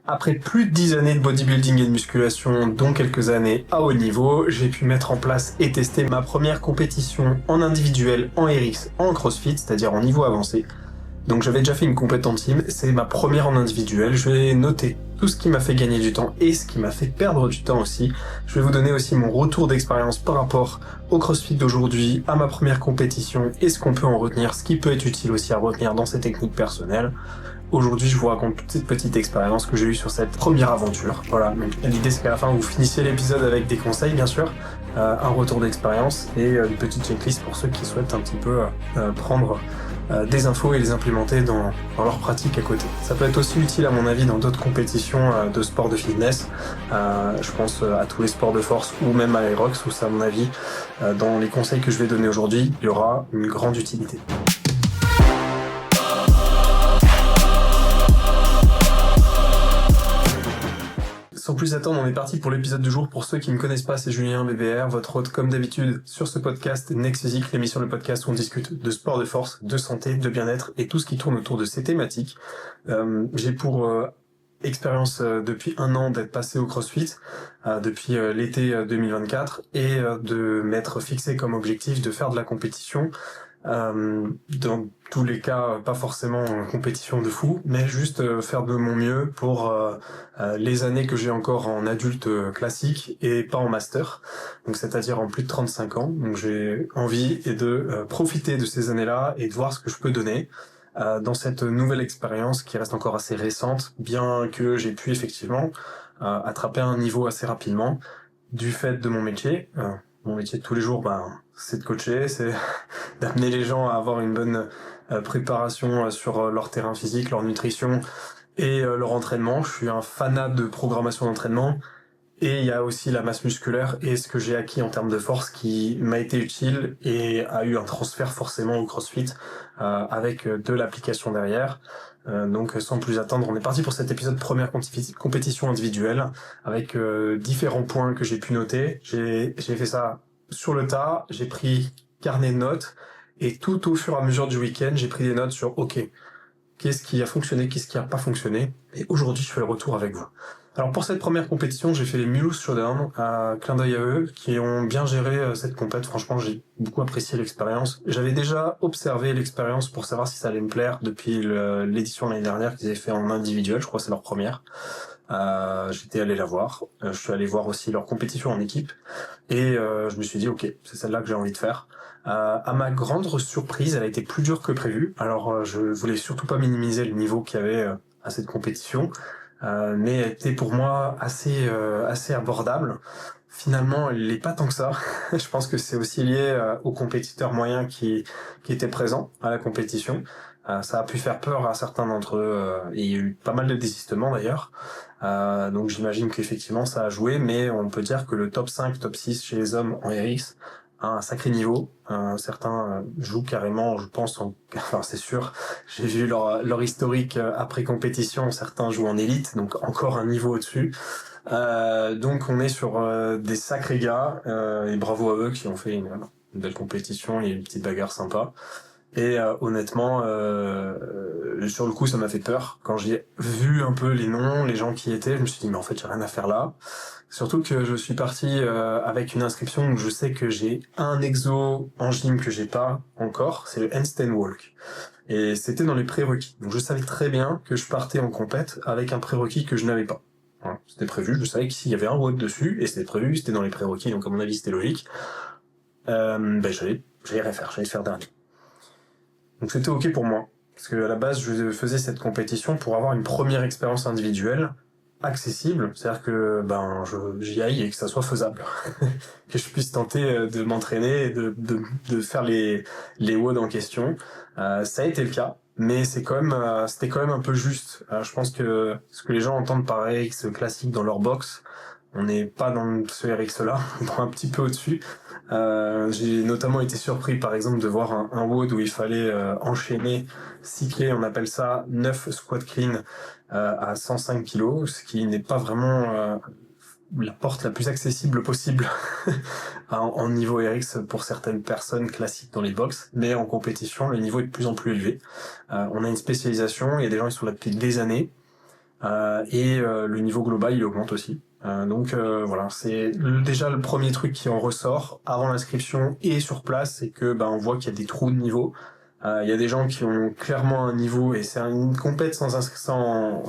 Après plus de 10 années de bodybuilding et de musculation, dont quelques années à haut niveau, j'ai pu mettre en place et tester ma première compétition en individuel, en RX, en CrossFit, c'est-à-dire en niveau avancé. Donc j'avais déjà fait une compétition team, c'est ma première en individuel. Je vais noter tout ce qui m'a fait gagner du temps et ce qui m'a fait perdre du temps aussi. Je vais vous donner aussi mon retour d'expérience par rapport au CrossFit d'aujourd'hui, à ma première compétition et ce qu'on peut en retenir, ce qui peut être utile aussi à retenir dans ces techniques personnelles. Aujourd'hui, je vous raconte toute cette petite expérience que j'ai eue sur cette première aventure. Voilà, donc l'idée c'est qu'à la fin vous finissiez l'épisode avec des conseils bien sûr, un retour d'expérience et une petite checklist pour ceux qui souhaitent un petit peu prendre des infos et les implémenter dans leur pratique à côté. Ça peut être aussi utile à mon avis dans d'autres compétitions de sport de fitness. Je pense à tous les sports de force ou même à l'Aerox où c'est à mon avis dans les conseils que je vais donner aujourd'hui, il y aura une grande utilité. Sans plus attendre, on est parti pour l'épisode du jour. Pour ceux qui ne me connaissent pas, c'est Julien BBR, votre hôte comme d'habitude sur ce podcast Next Physique, l'émission de podcast où on discute de sport de force, de santé, de bien-être et tout ce qui tourne autour de ces thématiques. J'ai pour expérience depuis 1 an d'être passé au CrossFit, depuis l'été 2024 et de m'être fixé comme objectif de faire de la compétition. Dans tous les cas, pas forcément en compétition de fou, mais juste faire de mon mieux pour les années que j'ai encore en adulte classique et pas en master, donc c'est-à-dire en plus de 35 ans. Donc j'ai envie de profiter de ces années-là et de voir ce que je peux donner dans cette nouvelle expérience qui reste encore assez récente, bien que j'ai pu effectivement attraper un niveau assez rapidement du fait de mon métier. Mon métier de tous les jours, c'est de coacher, c'est d'amener les gens à avoir une bonne préparation sur leur terrain physique, leur nutrition et leur entraînement. Je suis un fanat de programmation d'entraînement et il y a aussi la masse musculaire et ce que j'ai acquis en termes de force qui m'a été utile et a eu un transfert forcément au CrossFit avec de l'application derrière. Donc sans plus attendre, on est parti pour cet épisode première compétition individuelle avec différents points que j'ai pu noter. J'ai fait ça sur le tas, j'ai pris carnet de notes et tout au fur et à mesure du week-end, j'ai pris des notes sur OK, qu'est-ce qui a fonctionné, qu'est-ce qui a pas fonctionné. Et aujourd'hui, je fais le retour avec vous. Alors pour cette première compétition, j'ai fait les Mulhouse Showdown, clin d'œil à eux, qui ont bien géré cette compète. Franchement, j'ai beaucoup apprécié l'expérience. J'avais déjà observé l'expérience pour savoir si ça allait me plaire depuis l'édition l'année dernière qu'ils avaient fait en individuel. Je crois que c'est leur première. J'étais allé la voir. Je suis allé voir aussi leur compétition en équipe. Et je me suis dit, OK, c'est celle-là que j'ai envie de faire. À ma grande surprise, elle a été plus dure que prévu. Alors, je voulais surtout pas minimiser le niveau qu'il y avait à cette compétition. Mais elle était pour moi assez abordable. Finalement, elle l'est pas tant que ça. Je pense que c'est aussi lié aux compétiteurs moyens qui étaient présents à la compétition. Ça a pu faire peur à certains d'entre eux et il y a eu pas mal de désistements d'ailleurs. Donc j'imagine qu'effectivement ça a joué, mais on peut dire que le top 5, top 6 chez les hommes en RX a un sacré niveau. Certains jouent carrément, je pense, enfin c'est sûr, j'ai vu leur historique après compétition, certains jouent en élite, donc encore un niveau au-dessus. Donc on est sur des sacrés gars, et bravo à eux qui ont fait une belle compétition, il y a une petite bagarre sympa. Et honnêtement, sur le coup, ça m'a fait peur. Quand j'ai vu un peu les noms, les gens qui y étaient, je me suis dit, mais en fait, j'ai rien à faire là. Surtout que je suis parti avec une inscription où je sais que j'ai un exo en gym que j'ai pas encore, c'est le handstand walk. Et c'était dans les prérequis. Donc je savais très bien que je partais en compète avec un prérequis que je n'avais pas. Voilà, c'était prévu, je savais qu'il y avait un WOD dessus, et c'était prévu, c'était dans les prérequis, donc à mon avis c'était logique. J'allais faire dernier. Donc c'était OK pour moi, parce que à la base je faisais cette compétition pour avoir une première expérience individuelle accessible, c'est-à-dire que j'y aille et que ça soit faisable, que je puisse tenter de m'entraîner et de faire les WOD en question. Ça a été le cas, mais c'était quand même un peu juste. Je pense que ce que les gens entendent par RX classique dans leur box, on n'est pas dans ce RX-là, on est un petit peu au-dessus. J'ai notamment été surpris par exemple de voir un WOD où il fallait enchaîner, cycler, on appelle ça 9 squat clean à 105 kg, ce qui n'est pas vraiment la porte la plus accessible possible en niveau RX pour certaines personnes classiques dans les box, mais en compétition le niveau est de plus en plus élevé. On a une spécialisation, il y a des gens qui sont là depuis des années. Le niveau global il augmente aussi. Voilà, c'est déjà le premier truc qui en ressort avant l'inscription et sur place, c'est que on voit qu'il y a des trous de niveau. Il y a des gens qui ont clairement un niveau et c'est une compète sans inscription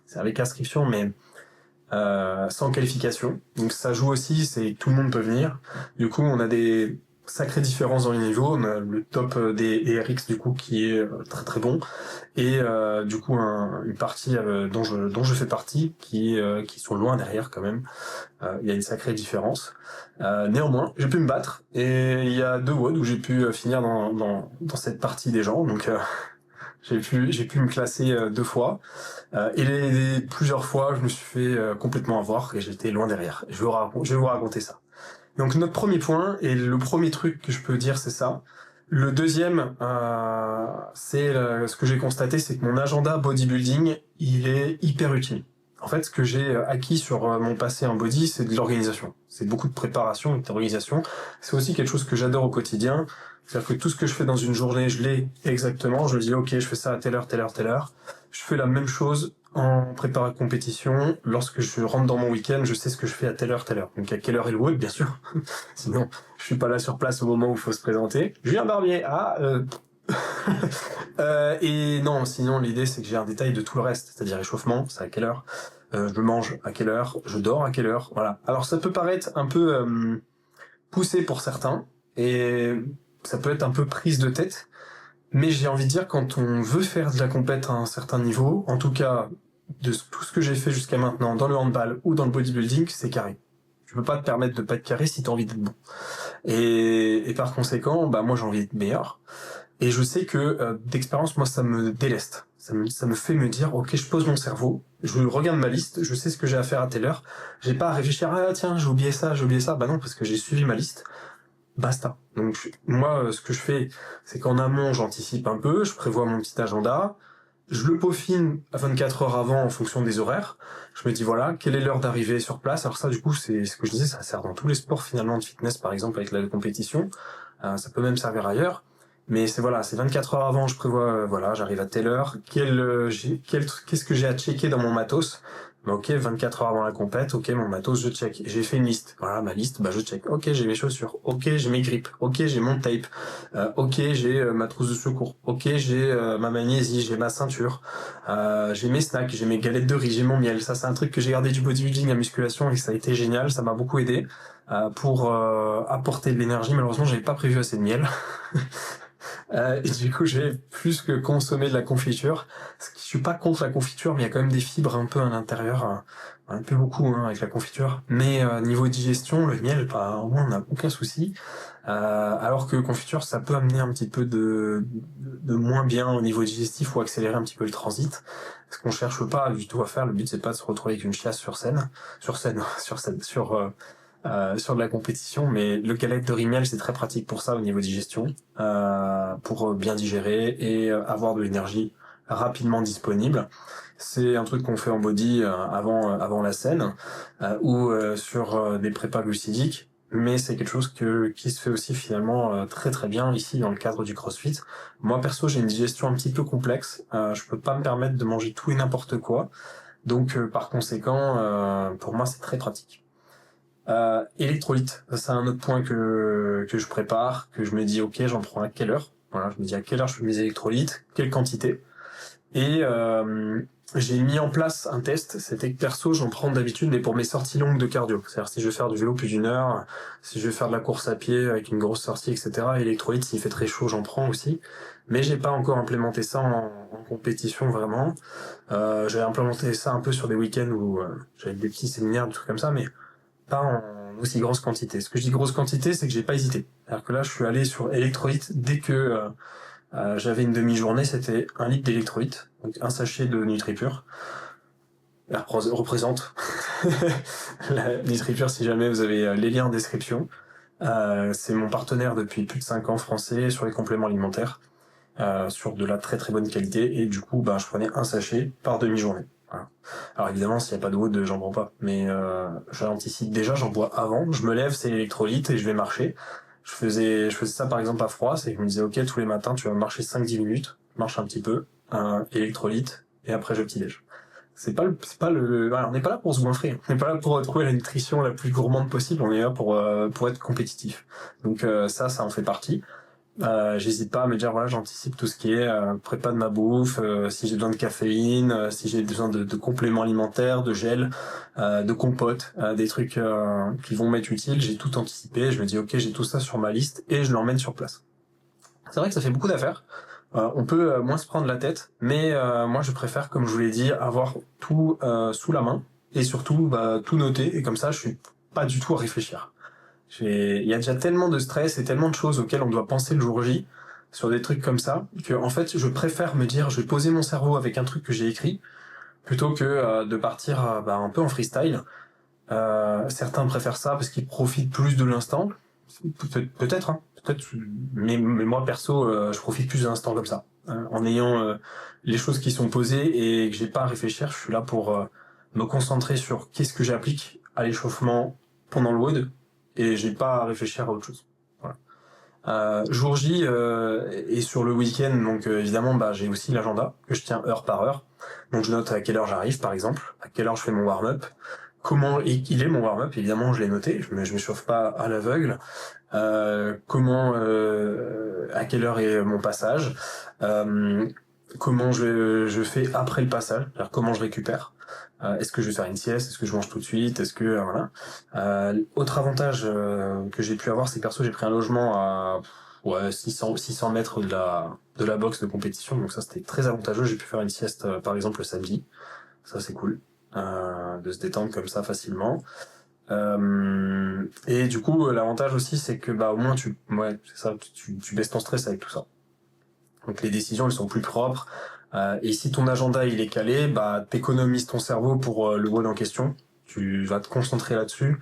c'est avec inscription mais sans qualification. Donc ça joue aussi, c'est tout le monde peut venir. Du coup, on a des sacrées différences dans les niveaux. On a le top des RX du coup qui est très très bon et du coup une partie dont je fais partie qui sont loin derrière quand même. Il y a une sacrée différence. Néanmoins, j'ai pu me battre et il y a 2 WOD où j'ai pu finir dans cette partie des gens. Donc j'ai pu me classer 2 fois. Les plusieurs fois, je me suis fait complètement avoir et j'étais loin derrière. Je vais vous raconter ça. Donc notre premier point, et le premier truc que je peux dire, c'est ça. Le deuxième, c'est ce que j'ai constaté, c'est que mon agenda bodybuilding, il est hyper utile. En fait, ce que j'ai acquis sur mon passé en body, c'est de l'organisation. C'est beaucoup de préparation et d'organisation. C'est aussi quelque chose que j'adore au quotidien. C'est-à-dire que tout ce que je fais dans une journée, je l'ai exactement. Je me dis, ok, je fais ça à telle heure, telle heure, telle heure. Je fais la même chose en préparation de compétition. Lorsque je rentre dans mon week-end, je sais ce que je fais à telle heure, telle heure. Donc à quelle heure est le WOD, bien sûr. Sinon, je suis pas là sur place au moment où il faut se présenter. Julien Barbier, et non, sinon l'idée c'est que j'ai un détail de tout le reste, c'est-à-dire échauffement, c'est à quelle heure, je mange à quelle heure, je dors à quelle heure, voilà. Alors ça peut paraître un peu poussé pour certains, et ça peut être un peu prise de tête, mais j'ai envie de dire quand on veut faire de la compète à un certain niveau, en tout cas de tout ce que j'ai fait jusqu'à maintenant dans le handball ou dans le bodybuilding, c'est carré. Tu peux pas te permettre de pas être carré si t'as envie d'être bon. Et par conséquent, moi j'ai envie d'être meilleur. Et je sais que d'expérience, moi, ça me déleste. Ça me fait me dire, ok, je pose mon cerveau, je regarde ma liste, je sais ce que j'ai à faire à telle heure. J'ai pas à réfléchir, ah tiens, j'ai oublié ça, j'ai oublié ça. Bah non, parce que j'ai suivi ma liste. Basta. Donc moi, ce que je fais, c'est qu'en amont, j'anticipe un peu, je prévois mon petit agenda, je le peaufine à 24 heures avant en fonction des horaires. Je me dis voilà, quelle est l'heure d'arrivée sur place. Alors ça, du coup, c'est ce que je disais, ça sert dans tous les sports finalement de fitness, par exemple avec la compétition. Ça peut même servir ailleurs. Mais c'est 24 heures avant, je prévois, j'arrive à telle heure. Qu'est-ce que j'ai à checker dans mon matos? Ok, 24 heures avant la compète, ok, mon matos, je check. J'ai fait une liste. Voilà, ma liste, je check. Ok, j'ai mes chaussures. Ok, j'ai mes grippes. Ok, j'ai mon tape. Ok, j'ai ma trousse de secours. Ok, j'ai ma magnésie, j'ai ma ceinture. J'ai mes snacks, j'ai mes galettes de riz, j'ai mon miel. Ça, c'est un truc que j'ai gardé du bodybuilding à musculation et ça a été génial. Ça m'a beaucoup aidé pour apporter de l'énergie. Malheureusement, j'avais pas prévu assez de miel. Et du coup, j'ai plus que consommé de la confiture. Parce que je suis pas contre la confiture, mais il y a quand même des fibres un peu à l'intérieur, un peu beaucoup avec la confiture. Mais niveau digestion, le miel, au moins, on n'a aucun souci. Alors que confiture, ça peut amener un petit peu de moins bien au niveau digestif ou accélérer un petit peu le transit. Ce qu'on cherche pas du tout à faire. Le but, c'est pas de se retrouver avec une chiasse sur de la compétition, mais le galette de riz miel c'est très pratique pour ça au niveau digestion, pour bien digérer et avoir de l'énergie rapidement disponible. C'est un truc qu'on fait en body avant la scène ou sur des prépas glucidiques, mais c'est quelque chose qui se fait aussi finalement très très bien ici dans le cadre du CrossFit. Moi perso j'ai une digestion un petit peu complexe, je peux pas me permettre de manger tout et n'importe quoi, donc par conséquent pour moi c'est très pratique. Électrolyte, c'est un autre point que je prépare, que je me dis ok j'en prends à quelle heure. Voilà, je me dis à quelle heure je fais mes électrolytes, quelle quantité. Et j'ai mis en place un test, c'était que perso j'en prends d'habitude mais pour mes sorties longues de cardio. C'est-à-dire si je veux faire du vélo plus d'une heure, si je veux faire de la course à pied avec une grosse sortie, etc. Électrolyte, s'il fait très chaud j'en prends aussi. Mais j'ai pas encore implémenté ça en compétition vraiment. J'ai implémenté ça un peu sur des week-ends où j'avais des petits séminaires, des trucs comme ça, mais pas en aussi grosse quantité. Ce que je dis grosse quantité, c'est que j'ai pas hésité. C'est-à-dire que là, je suis allé sur électrolyte dès que j'avais une demi-journée, c'était 1 litre d'électrolyte, donc un sachet de NutriPure. Représente la NutriPure si jamais vous avez les liens en description. C'est mon partenaire depuis plus de 5 ans français sur les compléments alimentaires, sur de la très très bonne qualité, et du coup, je prenais un sachet par demi-journée. Voilà. Alors évidemment, s'il n'y a pas d'eau, j'en prends pas. Mais j'anticipe déjà, j'en bois avant. Je me lève, c'est l'électrolyte et je vais marcher. Je faisais ça par exemple à froid, c'est que je me disais ok, tous les matins tu vas marcher 5-10 minutes, marche un petit peu, électrolyte, et après je petit-déj. Voilà, on n'est pas là pour se goinfrer. On n'est pas là pour trouver la nutrition la plus gourmande possible. On est là pour être compétitif. Donc ça en fait partie. J'hésite pas à me dire voilà, j'anticipe tout ce qui est prépa de ma bouffe, si j'ai besoin de caféine, si j'ai besoin de compléments alimentaires, de gel, de compote, des trucs qui vont m'être utiles. J'ai tout anticipé. Je me dis ok, j'ai tout ça sur ma liste et je l'emmène sur place. C'est vrai que ça fait beaucoup d'affaires. On peut moins se prendre la tête, mais moi je préfère, comme je vous l'ai dit, avoir tout sous la main et surtout tout noter, et comme ça je suis pas du tout à réfléchir. Il y a déjà tellement de stress et tellement de choses auxquelles on doit penser le jour J sur des trucs comme ça que en fait je préfère me dire je vais poser mon cerveau avec un truc que j'ai écrit plutôt que de partir un peu en freestyle. Certains préfèrent ça parce qu'ils profitent plus de l'instant. Peut-être, hein, peut-être, mais moi perso, je profite plus de l'instant comme ça, en ayant les choses qui sont posées et que j'ai pas à réfléchir. Je suis là pour me concentrer sur qu'est-ce que j'applique à l'échauffement pendant le WOD et j'ai pas à réfléchir à autre chose. Voilà. Jour J et sur le week-end, donc évidemment, j'ai aussi l'agenda que je tiens heure par heure. Donc je note à quelle heure j'arrive, par exemple, à quelle heure je fais mon warm-up. Comment il est mon warm-up, évidemment je l'ai noté, je me chauffe pas à l'aveugle. Comment à quelle heure est mon passage, comment je fais après le passage, c'est-à-dire comment je récupère, est-ce que je vais faire une sieste, est-ce que je mange tout de suite, est-ce que voilà. Autre avantage que j'ai pu avoir, c'est que perso j'ai pris un logement à 600 mètres de la boxe de compétition, donc ça c'était très avantageux. J'ai pu faire une sieste par exemple le samedi, ça c'est cool. De se détendre comme ça facilement. Et du coup l'avantage aussi c'est que au moins tu baisses ton stress avec tout ça. Donc les décisions elles sont plus propres. Et si ton agenda il est calé, t'économises ton cerveau pour le WOD en question. Tu vas te concentrer là-dessus.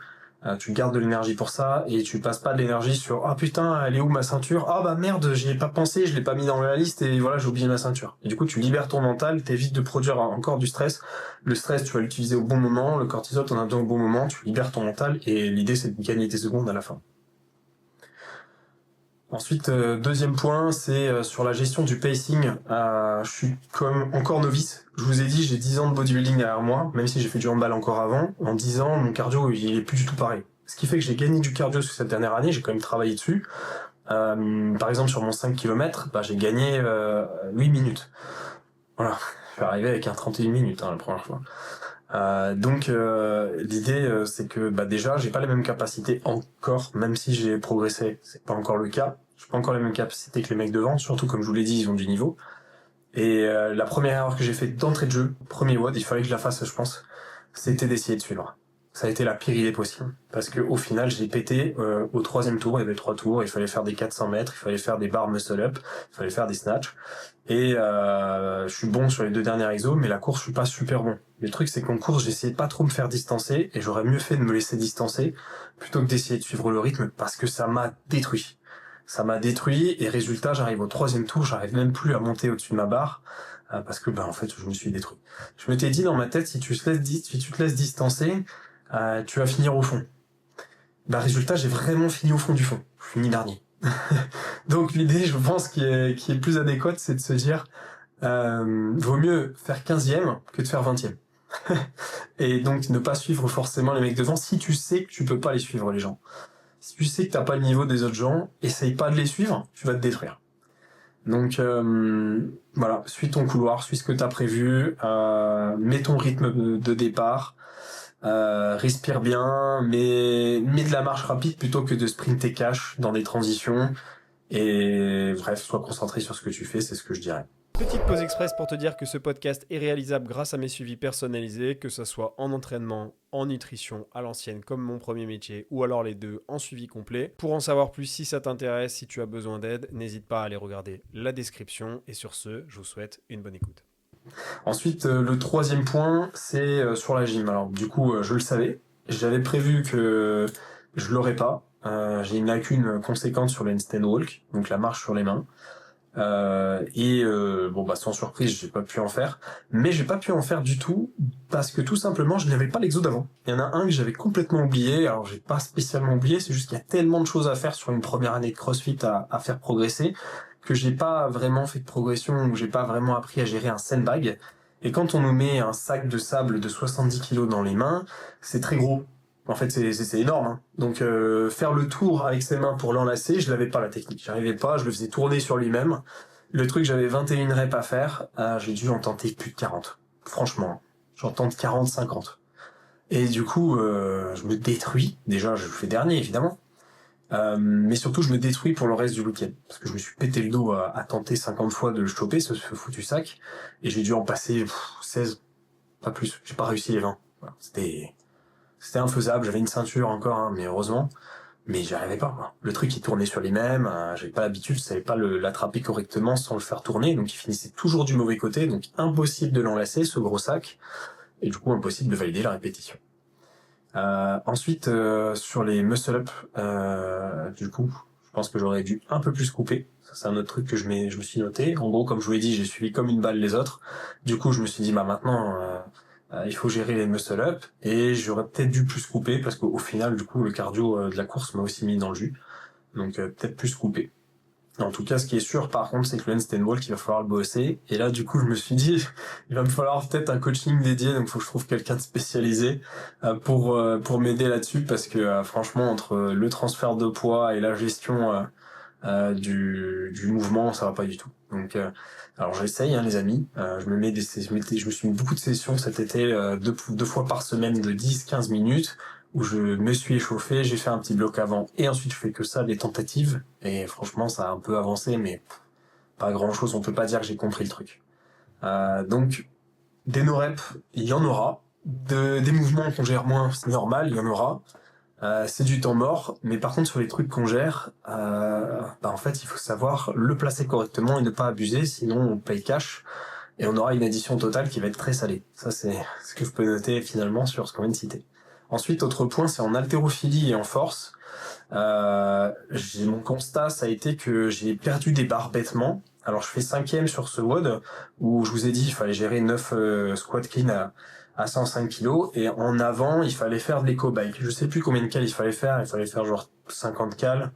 Tu gardes de l'énergie pour ça et tu passes pas de l'énergie sur ah putain elle est où ma ceinture, merde j'y ai pas pensé, je l'ai pas mis dans la liste et voilà j'ai oublié ma ceinture. Et du coup tu libères ton mental, t'évites de produire encore du stress. Le stress tu vas l'utiliser au bon moment, le cortisol t'en as besoin au bon moment, tu libères ton mental et l'idée c'est de gagner des secondes à la fin. Ensuite, deuxième point, c'est sur la gestion du pacing. Je suis comme encore novice. Je vous ai dit, j'ai 10 ans de bodybuilding derrière moi, même si j'ai fait du handball encore avant. En 10 ans, mon cardio, il est plus du tout pareil. Ce qui fait que j'ai gagné du cardio sur cette dernière année, j'ai quand même travaillé dessus. Par exemple, sur mon 5 km, j'ai gagné 8 minutes. Voilà, je suis arrivé avec un 31 minutes la première fois. Donc l'idée c'est que déjà j'ai pas les mêmes capacités encore, même si j'ai progressé, c'est pas encore le cas. J'ai pas encore les mêmes capacités que les mecs devant, surtout comme je vous l'ai dit, ils ont du niveau. Et la première erreur que j'ai faite d'entrée de jeu, premier WOD, il fallait que je la fasse, je pense, c'était d'essayer de suivre. Ça a été la pire idée possible, parce que au final j'ai pété au troisième tour, il y avait 3 tours, il fallait faire des 400 mètres, il fallait faire des barres muscle up, il fallait faire des snatchs, et je suis bon sur les 2 dernières ISO, mais la course je suis pas super bon. Le truc c'est qu'en course j'essayais de pas trop me faire distancer, et j'aurais mieux fait de me laisser distancer, plutôt que d'essayer de suivre le rythme, parce que ça m'a détruit. Ça m'a détruit, et résultat j'arrive au 3e tour, j'arrive même plus à monter au-dessus de ma barre, parce que en fait je me suis détruit. Je m'étais dit dans ma tête, si tu te laisses distancer, tu vas finir au fond. Résultat, j'ai vraiment fini au fond du fond. Je finis dernier. Donc l'idée, je pense, qui est plus adéquate, c'est de se dire vaut mieux faire 15e que de faire 20e. Et donc ne pas suivre forcément les mecs devant si tu sais que tu peux pas les suivre, les gens. Si tu sais que t'as pas le niveau des autres gens, essaye pas de les suivre, tu vas te détruire. Donc voilà, suis ton couloir, suis ce que t'as prévu, mets ton rythme de départ, respire bien, mets de la marche rapide plutôt que de sprinter cash dans des transitions, et bref, sois concentré sur ce que tu fais, c'est ce que je dirais. Petite pause express pour te dire que ce podcast est réalisable grâce à mes suivis personnalisés, que ce soit en entraînement, en nutrition, à l'ancienne comme mon premier métier, ou alors les deux en suivi complet. Pour en savoir plus, si ça t'intéresse, si tu as besoin d'aide, n'hésite pas à aller regarder la description. Et sur ce, je vous souhaite une bonne écoute. Ensuite, le 3e point, c'est sur la gym. Alors du coup, je le savais, j'avais prévu que je l'aurais pas. J'ai une lacune conséquente sur le handstand walk, donc la marche sur les mains. Sans surprise, j'ai pas pu en faire, mais j'ai pas pu en faire du tout parce que tout simplement je n'avais pas l'exo d'avant. Il y en a un que j'avais complètement oublié. Alors j'ai pas spécialement oublié, c'est juste qu'il y a tellement de choses à faire sur une première année de CrossFit à faire progresser que j'ai pas vraiment fait de progression, ou j'ai pas vraiment appris à gérer un sandbag. Et quand on nous met un sac de sable de 70 kilos dans les mains, c'est très gros. En fait, c'est énorme. Hein. Donc, faire le tour avec ses mains pour l'enlacer, je l'avais pas la technique. J'arrivais pas, je le faisais tourner sur lui-même. Le truc, j'avais 21 reps à faire. J'ai dû en tenter plus de 40. Franchement, j'en tente 40, 50. Et du coup, je me détruis. Déjà, je fais dernier, évidemment. Mais surtout, je me détruis pour le reste du week-end. Parce que je me suis pété le dos à tenter 50 fois de le choper, ce foutu sac. Et j'ai dû en passer 16, pas plus. J'ai pas réussi les 20. Voilà. C'était infaisable. J'avais une ceinture encore, hein, mais heureusement. Mais j'y arrivais pas, quoi. Le truc, il tournait sur lui-même. J'avais pas l'habitude, je savais pas l'attraper correctement sans le faire tourner. Donc, il finissait toujours du mauvais côté. Donc, impossible de l'enlacer, ce gros sac. Et du coup, impossible de valider la répétition. Ensuite, sur les muscle-up, du coup, je pense que j'aurais dû un peu plus couper. Ça, c'est un autre truc que je me suis noté. En gros, comme je vous l'ai dit, j'ai suivi comme une balle les autres. Du coup, je me suis dit, bah maintenant, il faut gérer les muscle-up. Et j'aurais peut-être dû plus couper parce qu'au final, du coup, le cardio de la course m'a aussi mis dans le jus. Donc, peut-être plus couper. En tout cas, ce qui est sûr, par contre, c'est que le handstand walk, il va falloir le bosser. Et là, du coup, je me suis dit, il va me falloir peut-être un coaching dédié, donc faut que je trouve quelqu'un de spécialisé pour m'aider là-dessus, parce que franchement, entre le transfert de poids et la gestion du mouvement, ça va pas du tout. Donc, alors j'essaye, hein, les amis. Je me suis mis beaucoup de sessions cet été, deux fois par semaine de 10-15 minutes, où je me suis échauffé, j'ai fait un petit bloc avant, et ensuite je fais que ça, des tentatives. Et franchement, ça a un peu avancé, mais pas grand-chose. On peut pas dire que j'ai compris le truc. Donc, des no-reps, il y en aura. Des mouvements qu'on gère moins, c'est normal, il y en aura. C'est du temps mort, mais par contre sur les trucs qu'on gère, en fait il faut savoir le placer correctement et ne pas abuser, sinon on paye cash et on aura une addition totale qui va être très salée. Ça c'est ce que je peux noter finalement sur ce qu'on vient de citer. Ensuite, autre point, c'est en haltérophilie et en force. Mon constat, ça a été que j'ai perdu des barres bêtement. Alors je fais 5e sur ce WOD où je vous ai dit il fallait gérer 9 squat clean à 105 kg et en avant il fallait faire de l'éco-bike. Je sais plus combien de cales il fallait faire genre 50 cales,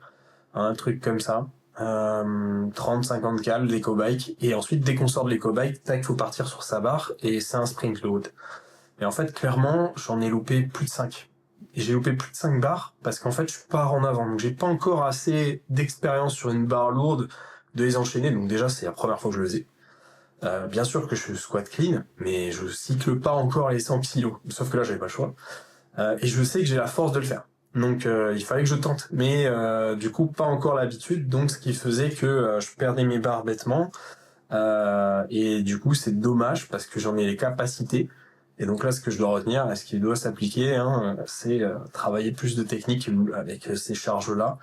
un truc comme ça. 30-50 cales d'éco-bike et ensuite dès qu'on sort de l'éco-bike, tac, faut partir sur sa barre et c'est un sprint load. Et en fait clairement j'en ai loupé plus de 5. Et j'ai loupé plus de 5 barres parce qu'en fait je pars en avant. Donc j'ai pas encore assez d'expérience sur une barre lourde de les enchaîner. Donc déjà c'est la première fois que je le faisais. Bien sûr que je squat clean, mais je cycle pas encore les 100 kilos. Sauf que là j'avais pas le choix. Et je sais que j'ai la force de le faire. Donc il fallait que je tente. Mais du coup pas encore l'habitude. Donc ce qui faisait que je perdais mes barres bêtement. Et du coup c'est dommage parce que j'en ai les capacités. Et donc là, ce que je dois retenir, et ce qui doit s'appliquer, hein, c'est travailler plus de techniques avec ces charges-là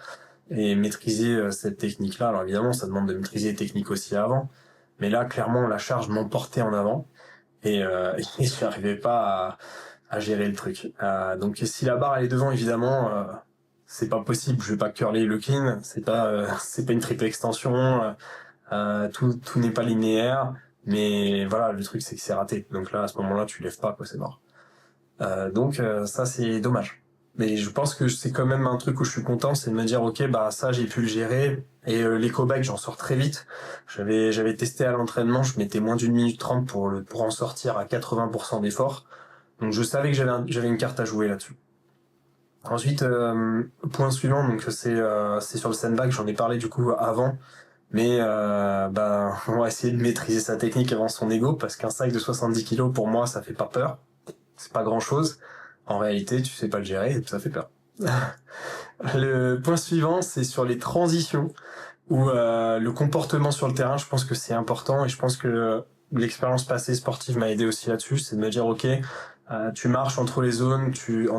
et maîtriser cette technique-là. Alors évidemment, ça demande de maîtriser les techniques aussi avant, mais là, clairement, la charge m'emportait en avant et, et je n'arrivais pas à gérer le truc. Donc si la barre elle est devant, évidemment, c'est pas possible. Je vais pas curler le clean, c'est pas une triple extension. Tout n'est pas linéaire. Mais voilà, le truc c'est que c'est raté. Donc là, à ce moment-là, tu lèves pas, quoi, c'est mort. Donc ça c'est dommage. Mais je pense que c'est quand même un truc où je suis content, c'est de me dire ok, bah ça j'ai pu le gérer. Et l'éco-bike, j'en sors très vite. J'avais testé à l'entraînement, je mettais moins d'une minute 30 pour en sortir à 80% d'effort. Donc je savais que j'avais une carte à jouer là-dessus. Ensuite, point suivant, donc c'est sur le sandbag, j'en ai parlé du coup avant. Mais on va essayer de maîtriser sa technique avant son ego parce qu'un sac de 70 kilos pour moi ça fait pas peur, c'est pas grand chose. En réalité tu sais pas le gérer et ça fait peur. Le point suivant c'est sur les transitions où le comportement sur le terrain, je pense que c'est important et je pense que l'expérience passée sportive m'a aidé aussi là-dessus, c'est de me dire ok, tu marches entre les zones, tu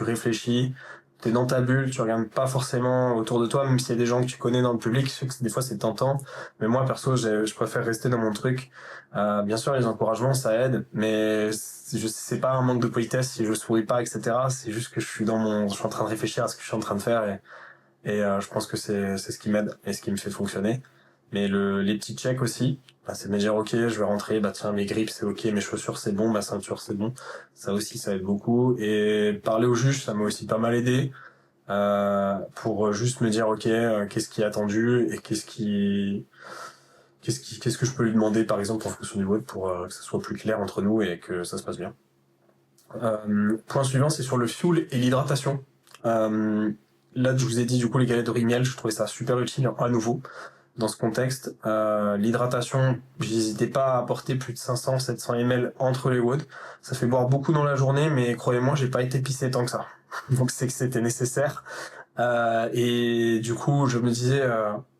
réfléchis. T'es dans ta bulle, tu regardes pas forcément autour de toi, même s'il y a des gens que tu connais dans le public, je sais que des fois c'est tentant, mais moi perso je préfère rester dans mon truc. Bien sûr les encouragements ça aide, mais c'est pas un manque de politesse si je souris pas, etc. C'est juste que je suis en train de réfléchir à ce que je suis en train de faire et je pense que c'est ce qui m'aide et ce qui me fait fonctionner. Mais les petits checks aussi, c'est de me dire ok je vais rentrer, tiens mes grips c'est ok, mes chaussures c'est bon, ma ceinture c'est bon, ça aussi ça aide beaucoup. Et parler au juge ça m'a aussi pas mal aidé pour juste me dire ok qu'est-ce qui est attendu et qu'est-ce que je peux lui demander, par exemple, en fonction du WOD pour que ça soit plus clair entre nous et que ça se passe bien. Point suivant, c'est sur le fuel et l'hydratation. Là, je vous ai dit, du coup, les galettes de riz miel, je trouvais ça super utile, à nouveau, dans ce contexte. L'hydratation, j'hésitais pas à apporter plus de 500-700 ml entre les WOD. Ça fait boire beaucoup dans la journée, mais croyez-moi, j'ai pas été pissé tant que ça. Donc c'est que c'était nécessaire. Et du coup, je me disais,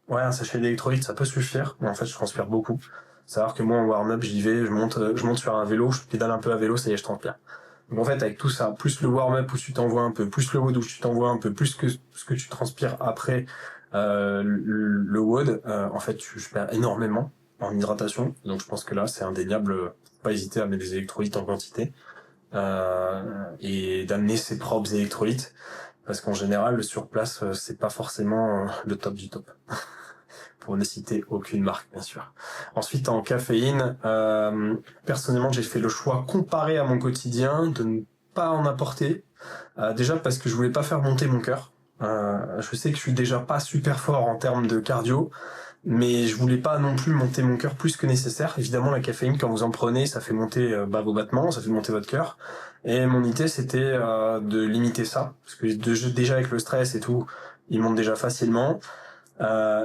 ouais, un sachet d'électrolytes, ça peut suffire. Mais en fait, je transpire beaucoup. Savoir que moi, en warm-up, j'y vais, je monte sur un vélo, je pédale un peu à vélo, ça y est, je transpire. Donc en fait, avec tout ça, plus le warm-up où tu t'envoies un peu, plus le WOD où tu t'envoies un peu, plus que ce que tu transpires après le WOD, en fait, je perds énormément en hydratation. Donc je pense que là, c'est indéniable, faut pas hésiter à mettre des électrolytes en quantité et d'amener ses propres électrolytes, parce qu'en général, sur place, c'est pas forcément le top du top. Pour ne citer aucune marque, bien sûr. Ensuite, en caféine, personnellement, j'ai fait le choix, comparé à mon quotidien, de ne pas en apporter. Déjà parce que je voulais pas faire monter mon cœur. Je sais que je suis déjà pas super fort en termes de cardio, mais je voulais pas non plus monter mon cœur plus que nécessaire. Évidemment, la caféine, quand vous en prenez, ça fait monter vos battements, ça fait monter votre cœur. Et mon idée, c'était de limiter ça, parce que déjà avec le stress et tout, il monte déjà facilement.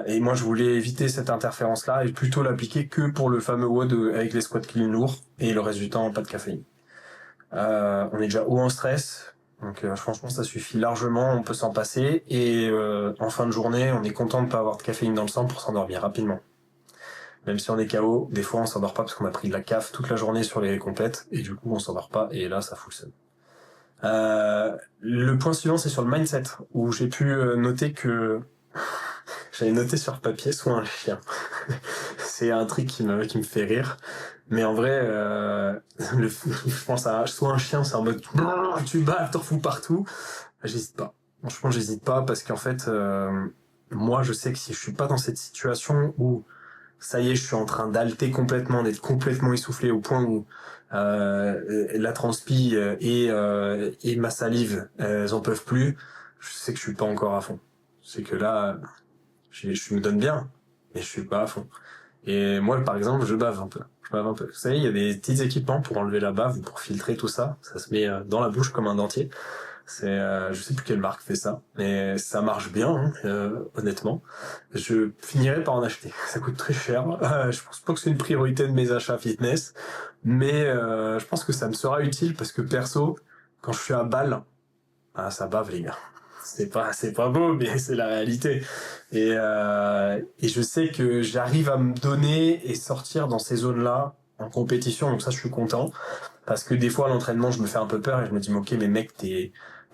Et moi, je voulais éviter cette interférence-là et plutôt l'appliquer que pour le fameux WOD avec les squats clean lourds et le reste du temps, pas de caféine. On est déjà haut en stress, donc franchement, ça suffit largement, on peut s'en passer. Et en fin de journée, on est content de pas avoir de caféine dans le sang pour s'endormir rapidement. Même si on est KO, des fois on s'endort pas parce qu'on a pris de la caf toute la journée sur les compètes et du coup on s'endort pas et là ça fout le seum. Le point suivant, c'est sur le mindset, où j'ai pu noter que j'avais noté sur papier soit un chien. C'est un truc qui me fait rire. Mais en vrai, je pense à soit un chien, c'est en mode tu bats, t'en fous partout. J'hésite pas. Franchement, j'hésite pas parce qu'en fait, moi, je sais que si je suis pas dans cette situation où ça y est, je suis en train d'halter complètement, d'être complètement essoufflé au point où la transpi et ma salive, elles en peuvent plus. Je sais que je suis pas encore à fond. C'est que là, je me donne bien, mais je suis pas à fond. Et moi, par exemple, je bave un peu. Vous savez, il y a des petits équipements pour enlever la bave, pour filtrer tout ça. Ça se met dans la bouche comme un dentier. C'est, je sais plus quelle marque fait ça, mais ça marche bien, hein, honnêtement. Je finirai par en acheter. Ça coûte très cher. Je pense pas que c'est une priorité de mes achats fitness, mais je pense que ça me sera utile parce que perso, quand je suis à balle, ça bave les gars. C'est pas beau, mais c'est la réalité. Et je sais que j'arrive à me donner et sortir dans ces zones-là en compétition, donc ça je suis content. Parce que des fois à l'entraînement je me fais un peu peur et je me dis ok mais mec t'es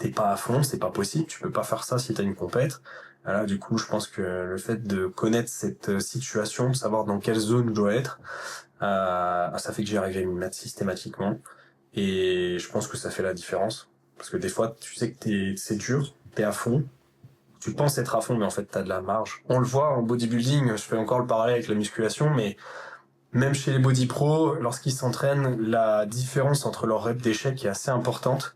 pas à fond, c'est pas possible, tu peux pas faire ça si t'as une compète. Là du coup je pense que le fait de connaître cette situation, de savoir dans quelle zone je dois être, ça fait que j'y arrive à m'y mettre systématiquement. Et je pense que ça fait la différence. Parce que des fois tu sais que c'est dur, t'es à fond, tu penses être à fond mais en fait t'as de la marge. On le voit en bodybuilding, je fais encore le parallèle avec la musculation, mais même chez les body pros, lorsqu'ils s'entraînent, la différence entre leurs reps d'échec est assez importante.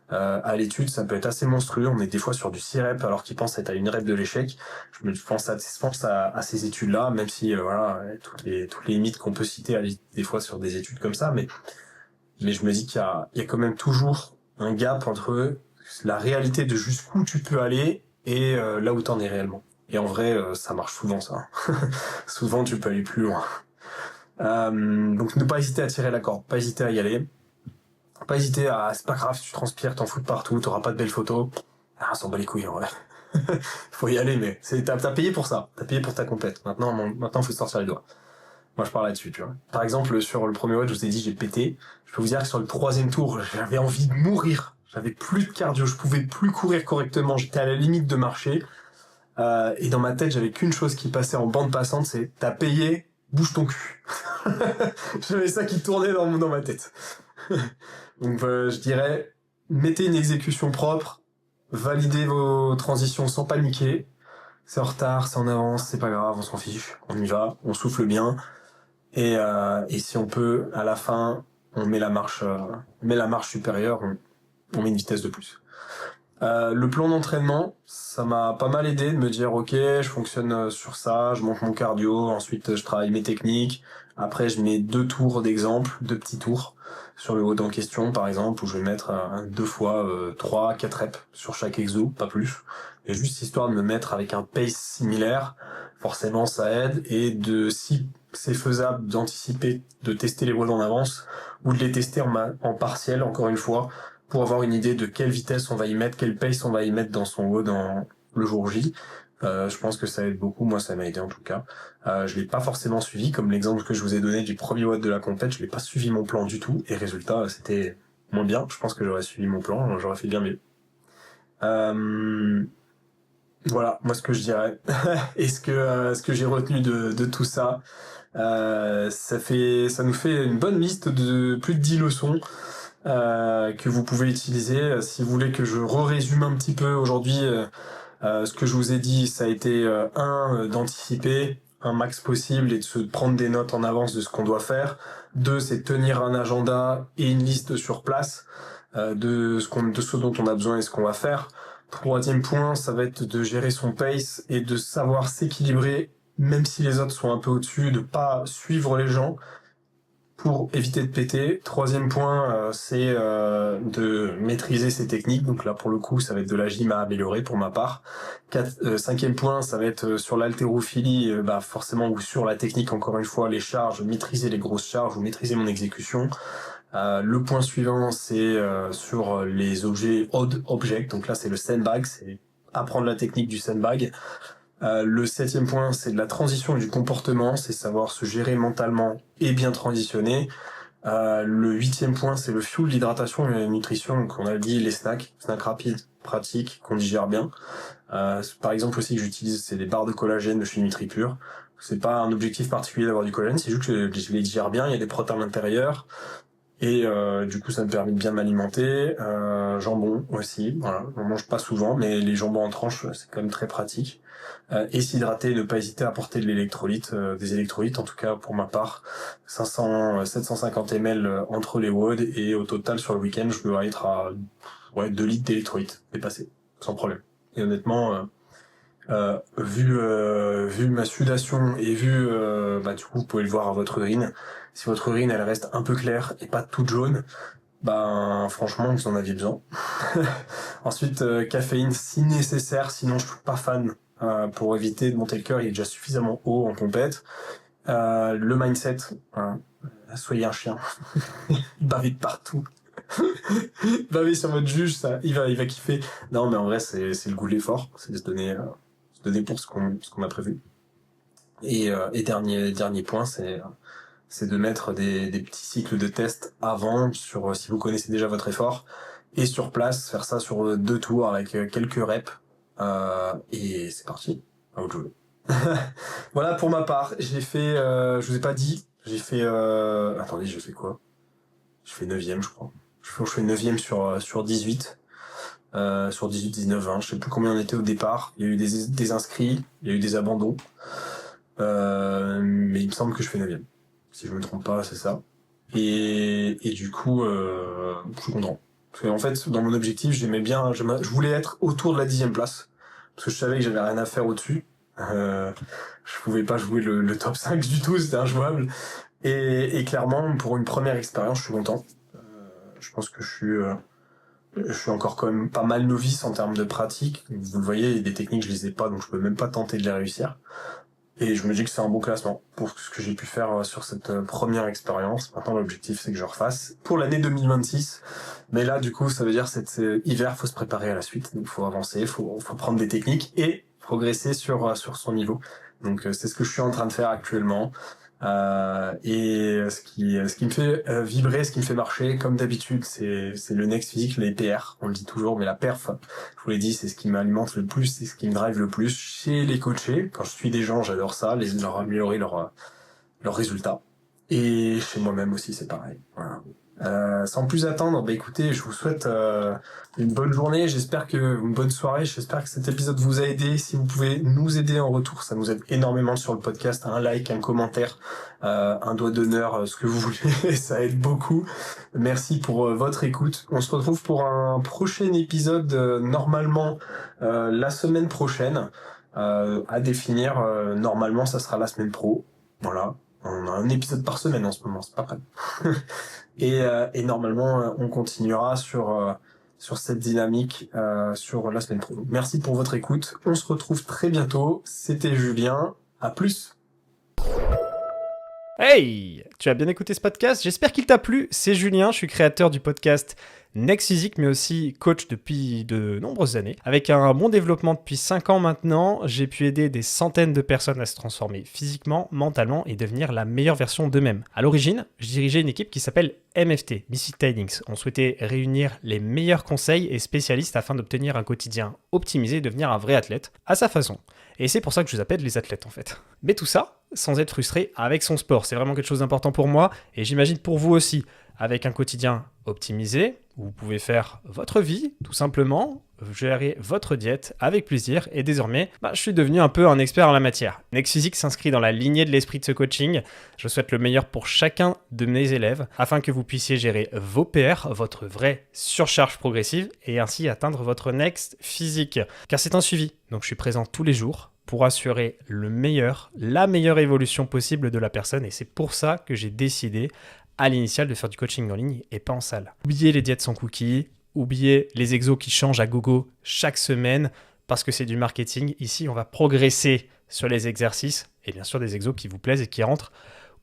À l'étude, ça peut être assez monstrueux. On est des fois sur du 6 reps alors qu'ils pensent être à une rep de l'échec. Je pense à ces études-là, même si voilà, toutes les limites qu'on peut citer des fois sur des études comme ça, mais je me dis qu'il y a quand même toujours un gap entre la réalité de jusqu'où tu peux aller et là où t'en es réellement. Et en vrai, ça marche souvent ça. Souvent, tu peux aller plus loin. Donc ne pas hésiter à tirer la corde, pas hésiter à y aller, pas hésiter à c'est pas grave si tu transpires, t'en fous de partout, t'auras pas de belles photos, s'en bat les couilles en vrai. Faut y aller, mais t'as payé pour ça, t'as payé pour ta compète. Maintenant faut sortir les doigts. Moi je parle là-dessus, tu vois. Par exemple sur le premier WOD, je vous ai dit j'ai pété. Je peux vous dire que sur le troisième tour, j'avais envie de mourir. J'avais plus de cardio, je pouvais plus courir correctement, j'étais à la limite de marcher. Et dans ma tête, j'avais qu'une chose qui passait en bande passante, c'est t'as payé, bouge ton cul. J'avais ça qui tournait dans ma tête. Donc je dirais, mettez une exécution propre, validez vos transitions sans paniquer. C'est en retard, c'est en avance, c'est pas grave, on s'en fiche. On y va, on souffle bien. Et si on peut, à la fin, on met la marche supérieure, on met une vitesse de plus. Le plan d'entraînement, ça m'a pas mal aidé de me dire ok, je fonctionne sur ça, je monte mon cardio, ensuite je travaille mes techniques, après je mets 2 tours d'exemple, 2 petits tours sur le haut en question par exemple, où je vais mettre 2 fois 3, 4 reps sur chaque exo, pas plus, et juste histoire de me mettre avec un pace similaire, forcément ça aide, et si c'est faisable d'anticiper, de tester les WOD en avance, ou de les tester en partiel encore une fois, pour avoir une idée de quelle vitesse on va y mettre, quelle pace on va y mettre dans son WOD dans le jour J. Je pense que ça aide beaucoup, moi ça m'a aidé en tout cas. Je l'ai pas forcément suivi, comme l'exemple que je vous ai donné du premier WOD de la compète, je l'ai pas suivi mon plan du tout, et résultat c'était moins bien. Je pense que j'aurais suivi mon plan, j'aurais fait bien mieux. Voilà, moi ce que je dirais. Et ce que j'ai retenu de tout ça, ça nous fait une bonne liste de plus de 10 leçons que vous pouvez utiliser. Si vous voulez que je résume un petit peu aujourd'hui, ce que je vous ai dit, ça a été d'anticiper un max possible et de se prendre des notes en avance de ce qu'on doit faire. 2, c'est de tenir un agenda et une liste sur place de ce dont on a besoin et ce qu'on va faire. 3e point, ça va être de gérer son pace et de savoir s'équilibrer, même si les autres sont un peu au-dessus, de pas suivre les gens pour éviter de péter. 3e point, c'est de maîtriser ses techniques. Donc là, pour le coup, ça va être de la gym à améliorer pour ma part. 5e point, ça va être sur l'haltérophilie, forcément, ou sur la technique, encore une fois, les charges, maîtriser les grosses charges ou maîtriser mon exécution. Le point suivant, c'est sur les objets odd object. Donc là, c'est le sandbag, c'est apprendre la technique du sandbag. Le 7e point, c'est de la transition et du comportement, c'est savoir se gérer mentalement et bien transitionner. Le 8e point, c'est le fuel, l'hydratation et la nutrition. Donc on a dit les snacks rapides, pratiques, qu'on digère bien. Par exemple aussi que j'utilise, c'est des barres de collagène de chez NutriPure. C'est pas un objectif particulier d'avoir du collagène, c'est juste que je les digère bien, il y a des protéines à l'intérieur. Et du coup, ça me permet de bien m'alimenter. Jambon aussi, voilà. On mange pas souvent, mais les jambons en tranche, c'est quand même très pratique. Et s'hydrater, ne pas hésiter à apporter de l'électrolyte, des électrolytes, en tout cas pour ma part, 750 ml entre les WOD, et au total sur le week-end, je dois être à 2 litres d'électrolytes, dépassé, sans problème. Et honnêtement, vu ma sudation et vu, du coup, vous pouvez le voir à votre urine. Si votre urine, elle reste un peu claire et pas toute jaune, franchement, vous en aviez besoin. Ensuite, caféine si nécessaire, sinon je suis pas fan. Pour éviter de monter le cœur, il est déjà suffisamment haut en compète. Le mindset, soyez un chien. Bavez de partout. Bavez sur votre juge, ça, il va kiffer. Non, mais en vrai, c'est le goût de l'effort, c'est de se donner pour ce qu'on a prévu. Et dernier point, c'est de mettre des petits cycles de tests avant sur si vous connaissez déjà votre effort, et sur place faire ça sur 2 tours avec quelques reps, et c'est parti, à vous de jouer. Voilà pour ma part, j'ai fait je vous ai pas dit, j'ai fait attendez, je fais quoi, je fais 9e je crois, je fais 9e sur 18, sur 18, 19, 20, je sais plus combien on était au départ. Il y a eu des inscrits, il y a eu des abandons, mais il me semble que je fais 9e. Si je me trompe pas, c'est ça. Et du coup, je suis content. Parce qu'en fait, dans mon objectif, j'aimais bien, je voulais être autour de la 10e place. Parce que je savais que j'avais rien à faire au-dessus. Je pouvais pas jouer le top 5 du tout, c'était injouable. Et clairement, pour une première expérience, je suis content. Je pense que je suis encore quand même pas mal novice en termes de pratique. Vous le voyez, des techniques, je les ai pas, donc je peux même pas tenter de les réussir. Et je me dis que c'est un bon classement pour ce que j'ai pu faire sur cette première expérience. Maintenant, l'objectif, c'est que je refasse pour l'année 2026. Mais là, du coup, ça veut dire cet hiver, faut se préparer à la suite. Il faut avancer, faut prendre des techniques et progresser sur son niveau. Donc, c'est ce que je suis en train de faire actuellement. Et ce qui me fait vibrer, ce qui me fait marcher, comme d'habitude, c'est le Next Physique, les PR. On le dit toujours, mais la perf, je vous l'ai dit, c'est ce qui m'alimente le plus, c'est ce qui me drive le plus chez les coachés. Quand je suis des gens, j'adore ça, leur améliorer leurs résultats. Et chez moi-même aussi, c'est pareil. Voilà. Sans plus attendre, écoutez, je vous souhaite une bonne journée, une bonne soirée, j'espère que cet épisode vous a aidé. Si vous pouvez nous aider en retour, ça nous aide énormément sur le podcast, un like, un commentaire, un doigt d'honneur, ce que vous voulez, ça aide beaucoup. Merci pour votre écoute. On se retrouve pour un prochain épisode, normalement la semaine prochaine, à définir. Normalement, ça sera la semaine pro. Voilà. On a un épisode par semaine en ce moment, c'est pas mal. Et normalement, on continuera sur cette dynamique sur la semaine pro. Merci pour votre écoute. On se retrouve très bientôt. C'était Julien. À plus. Hey! Tu as bien écouté ce podcast? J'espère qu'il t'a plu. C'est Julien, je suis créateur du podcast Next Physique, mais aussi coach depuis de nombreuses années. Avec un bon développement depuis 5 ans maintenant, j'ai pu aider des centaines de personnes à se transformer physiquement, mentalement et devenir la meilleure version d'eux-mêmes. À l'origine, je dirigeais une équipe qui s'appelle MFT, Mystic Tidings. On souhaitait réunir les meilleurs conseils et spécialistes afin d'obtenir un quotidien optimisé et devenir un vrai athlète, à sa façon. Et c'est pour ça que je vous appelle les athlètes en fait. Mais tout ça, sans être frustré avec son sport. C'est vraiment quelque chose d'important pour moi et j'imagine pour vous aussi. Avec un quotidien optimisé, vous pouvez faire votre vie, tout simplement, gérer votre diète avec plaisir et désormais, je suis devenu un peu un expert en la matière. Next Physique s'inscrit dans la lignée de l'esprit de ce coaching. Je souhaite le meilleur pour chacun de mes élèves afin que vous puissiez gérer vos PR, votre vraie surcharge progressive et ainsi atteindre votre Next Physique. Car c'est un suivi, donc je suis présent tous les jours pour assurer la meilleure évolution possible de la personne et c'est pour ça que j'ai décidé à l'initial de faire du coaching en ligne et pas en salle. Oubliez les diètes sans cookies, oubliez les exos qui changent à gogo chaque semaine parce que c'est du marketing. Ici, on va progresser sur les exercices et bien sûr des exos qui vous plaisent et qui rentrent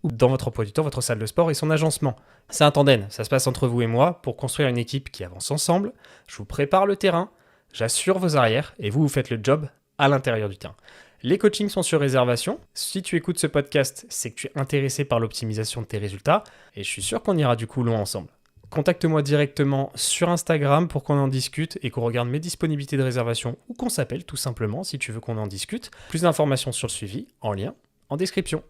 dans votre emploi du temps, votre salle de sport et son agencement. C'est un tandem, ça se passe entre vous et moi pour construire une équipe qui avance ensemble. Je vous prépare le terrain, j'assure vos arrières et vous faites le job à l'intérieur du terrain. Les coachings sont sur réservation. Si tu écoutes ce podcast, c'est que tu es intéressé par l'optimisation de tes résultats et je suis sûr qu'on ira du coup loin ensemble. Contacte-moi directement sur Instagram pour qu'on en discute et qu'on regarde mes disponibilités de réservation ou qu'on s'appelle tout simplement si tu veux qu'on en discute. Plus d'informations sur le suivi en lien en description.